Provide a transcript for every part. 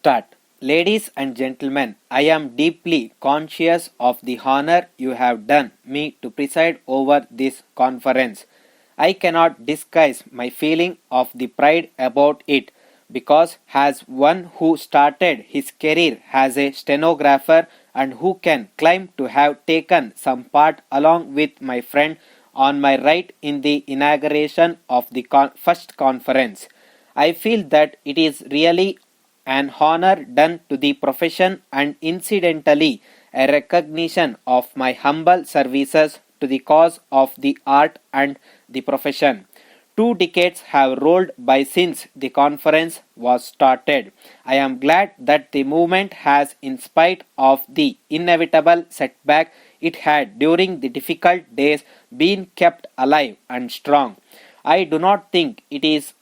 Start. Ladies and gentlemen, I am deeply conscious of the honor you have done me to preside over this conference. I cannot disguise my feeling of the pride about it because as one who started his career as a stenographer and who can claim to have taken some part along with my friend on my right in the inauguration of the first conference, I feel that it is really an honor done to the profession and incidentally a recognition of my humble services to the cause of the art and the profession. 2 decades have rolled by since the conference was started. I am glad that the movement has, in spite of the inevitable setback it had during the difficult days, been kept alive and strong. I do not think it is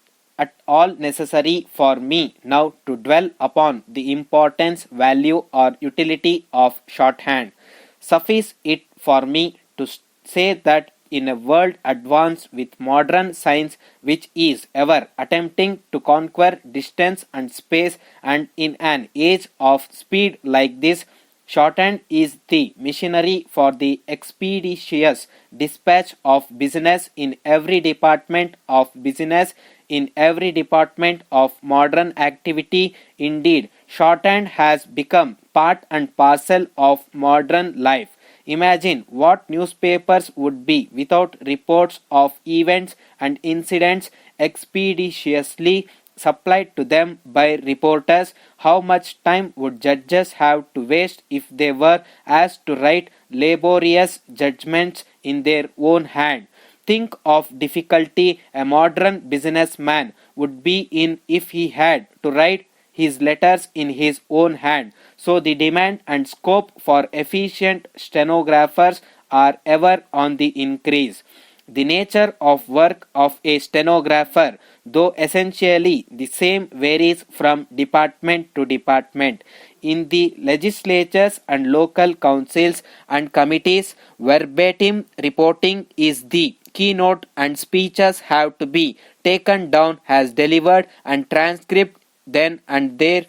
at all necessary for me now to dwell upon the importance, value, or utility of shorthand. Suffice it for me to say that in a world advanced with modern science which is ever attempting to conquer distance and space, and in an age of speed like this, shorthand is the machinery for the expeditious dispatch of business in every department of business, in every department of modern activity. Indeed, shorthand has become part and parcel of modern life. Imagine what newspapers would be without reports of events and incidents expeditiously supplied to them by reporters. How much time would judges have to waste if they were asked to write laborious judgments in their own hand? Think of difficulty a modern businessman would be in if he had to write his letters in his own hand. So the demand and scope for efficient stenographers are ever on the increase. The nature of work of a stenographer, though essentially the same, varies from department to department. In the legislatures and local councils and committees, verbatim reporting is the keynote, and speeches have to be taken down as delivered and transcribed then and there.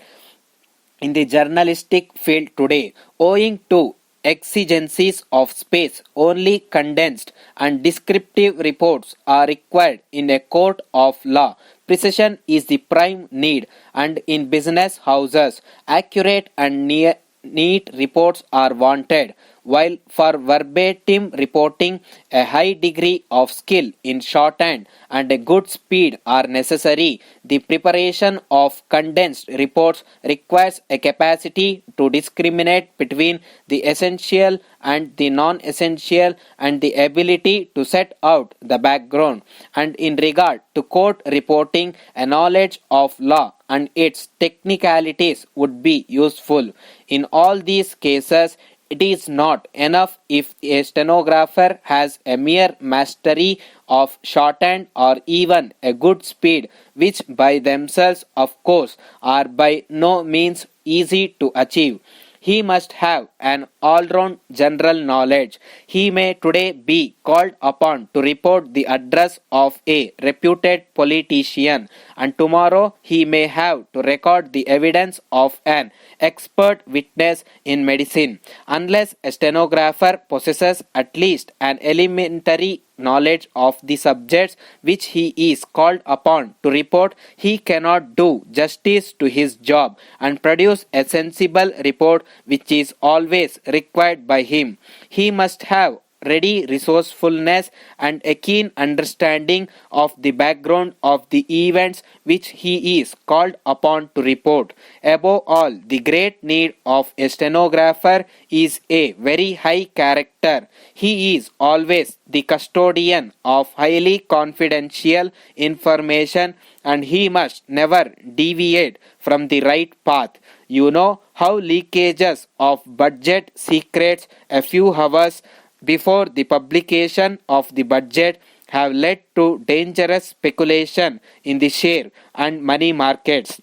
In the journalistic field today, owing to exigencies of space, only condensed and descriptive reports are required in a court of law. Precision is the prime need, and in business houses, accurate and neat reports are wanted, while for verbatim reporting, a high degree of skill in shorthand and a good speed are necessary. The preparation of condensed reports requires a capacity to discriminate between the essential and the non-essential, and the ability to set out the background. And in regard to court reporting, a knowledge of law and its technicalities would be useful. In all these cases, it is not enough if a stenographer has a mere mastery of shorthand or even a good speed, which by themselves, of course, are by no means easy to achieve. He must have an all-round general knowledge. He may today be called upon to report the address of a reputed politician, and tomorrow he may have to record the evidence of an expert witness in medicine. Unless a stenographer possesses at least an elementary knowledge of the subjects which he is called upon to report, he cannot do justice to his job and produce a sensible report, which is always required by him. He must have ready resourcefulness and a keen understanding of the background of the events which he is called upon to report. Above all, the great need of a stenographer is a very high character. He is always the custodian of highly confidential information, and he must never deviate from the right path. You know how leakages of budget secrets a few hours before the publication of the budget have led to dangerous speculation in the share and money markets.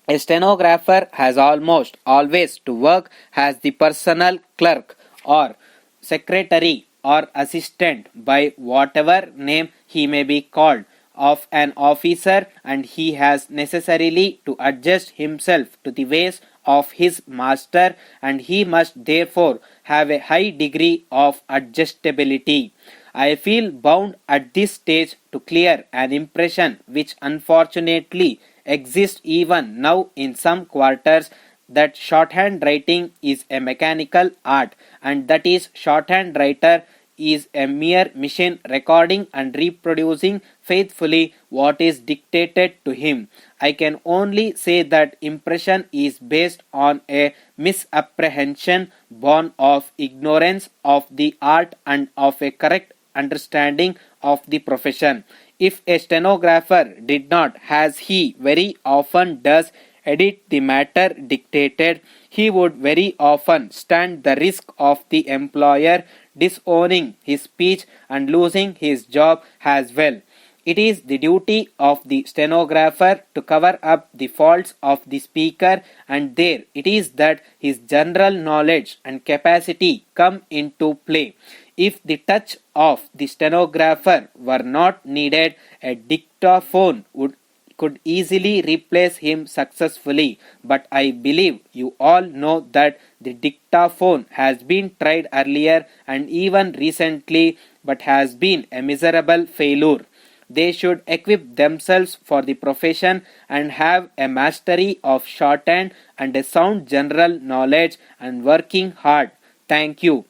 A stenographer has almost always to work as the personal clerk or secretary or assistant by whatever name he may be called of an officer, and he has necessarily to adjust himself to the ways of his master, and he must therefore have a high degree of adjustability. I feel bound at this stage to clear an impression which unfortunately exists even now in some quarters, that shorthand writing is a mechanical art, and that is shorthand writer is a mere machine recording and reproducing faithfully what is dictated to him. I can only say that impression is based on a misapprehension born of ignorance of the art and of a correct understanding of the profession. If a stenographer did not, as he very often does, edit the matter dictated, he would very often stand the risk of the employer disowning his speech and losing his job as well. It is the duty of the stenographer to cover up the faults of the speaker, and there it is that his general knowledge and capacity come into play. If the touch of the stenographer were not needed, a dictaphone could easily replace him successfully, but I believe you all know that the dictaphone has been tried earlier and even recently, but has been a miserable failure. They should equip themselves for the profession and have a mastery of shorthand and a sound general knowledge and working hard. Thank you.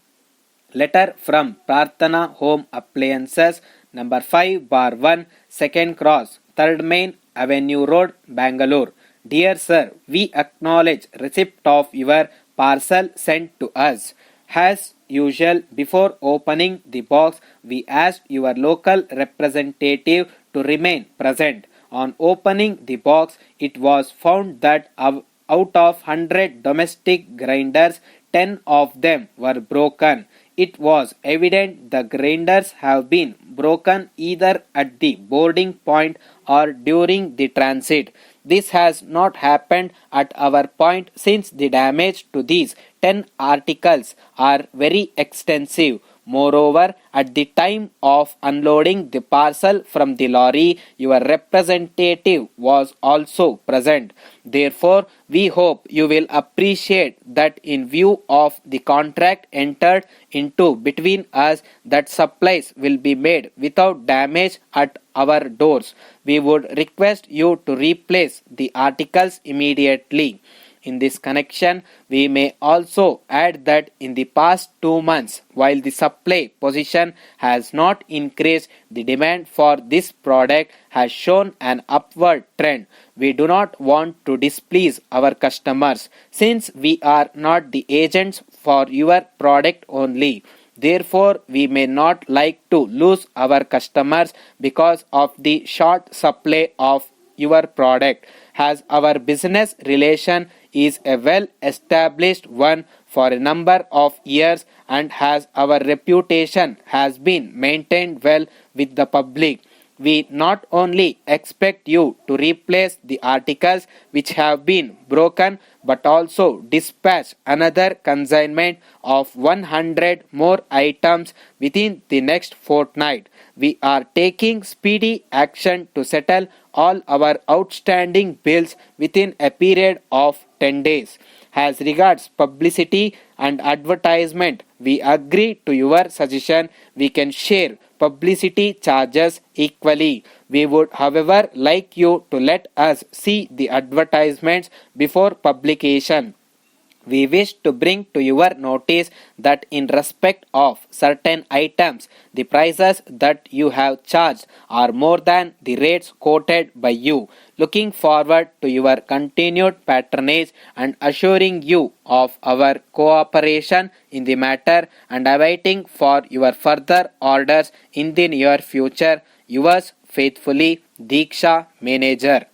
Letter from Prarthana Home Appliances, number 5/1, 2nd Cross, 3rd Main Avenue Road, Bangalore. Dear Sir, we acknowledge receipt of your parcel sent to us. As usual, before opening the box, we asked your local representative to remain present. On opening the box, it was found that out of 100 domestic grinders, 10 of them were broken. It was evident the grinders have been broken either at the boarding point or during the transit. This has not happened at our point, since the damage to these 10 articles are very extensive. Moreover, at the time of unloading the parcel from the lorry, your representative was also present. Therefore, we hope you will appreciate that in view of the contract entered into between us, that supplies will be made without damage at our doors. We would request you to replace the articles immediately. In this connection, we may also add that in the past 2 months, while the supply position has not increased, the demand for this product has shown an upward trend. We do not want to displease our customers, since we are not the agents for your product only. Therefore, we may not like to lose our customers because of the short supply of your product. As our business relation is a well-established one for a number of years, and as our reputation has been maintained well with the public, we not only expect you to replace the articles which have been broken, but also dispatch another consignment of 100 more items within the next fortnight. We are taking speedy action to settle all our outstanding bills within a period of 10 days. As regards publicity and advertisement, we agree to your suggestion. We can share publicity charges equally. We would, however, like you to let us see the advertisements before publication. We wish to bring to your notice that in respect of certain items, the prices that you have charged are more than the rates quoted by you. Looking forward to your continued patronage and assuring you of our cooperation in the matter, and awaiting for your further orders in the near future. Yours faithfully, Diksha, Manager.